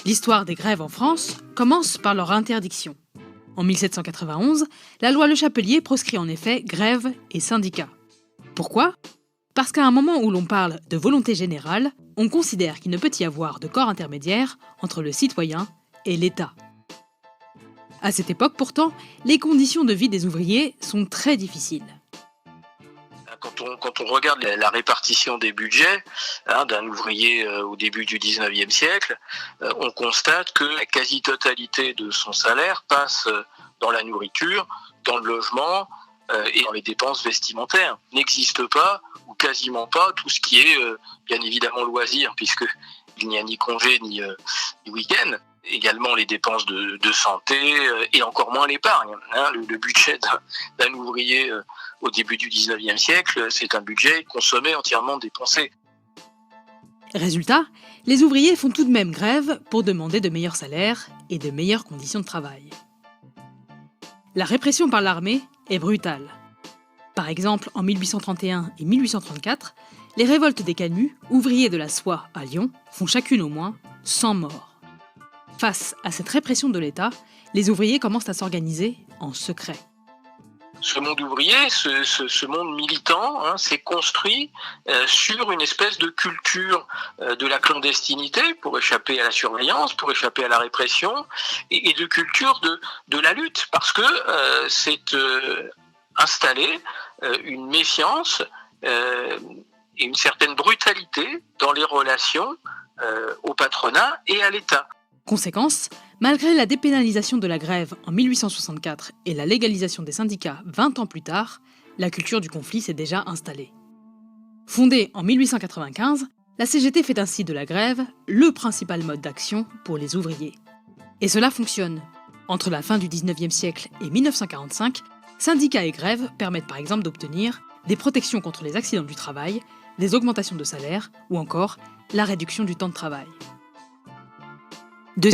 L'histoire des grèves en France commence par leur interdiction. En 1791, la loi Le Chapelier proscrit en effet grève et syndicats. Pourquoi ? Parce qu'à un moment où l'on parle de volonté générale, on considère qu'il ne peut y avoir de corps intermédiaire entre le citoyen et l'État. À cette époque pourtant, les conditions de vie des ouvriers sont très difficiles. Quand on regarde la répartition des budgets d'un ouvrier au début du 19e siècle, on constate que la quasi-totalité de son salaire passe dans la nourriture, dans le logement et dans les dépenses vestimentaires. N'existe pas, ou quasiment pas, tout ce qui est bien évidemment loisir, puisqu'il n'y a ni congé ni week-end. Également les dépenses de santé et encore moins l'épargne. Le budget d'un ouvrier au début du 19e siècle, c'est un budget consommé, entièrement dépensé. Résultat, les ouvriers font tout de même grève pour demander de meilleurs salaires et de meilleures conditions de travail. La répression par l'armée est brutale. Par exemple, en 1831 et 1834, les révoltes des canuts, ouvriers de la soie à Lyon, font chacune au moins 100 morts. Face à cette répression de l'État, les ouvriers commencent à s'organiser en secret. Ce monde ouvrier, ce monde militant, s'est construit sur une espèce de culture de la clandestinité pour échapper à la surveillance, pour échapper à la répression, et de culture de la lutte, parce que c'est installé une méfiance et une certaine brutalité dans les relations au patronat et à l'État. Conséquence, malgré la dépénalisation de la grève en 1864 et la légalisation des syndicats 20 ans plus tard, la culture du conflit s'est déjà installée. Fondée en 1895, la CGT fait ainsi de la grève le principal mode d'action pour les ouvriers. Et cela fonctionne. Entre la fin du 19e siècle et 1945, syndicats et grèves permettent par exemple d'obtenir des protections contre les accidents du travail, des augmentations de salaire ou encore la réduction du temps de travail. De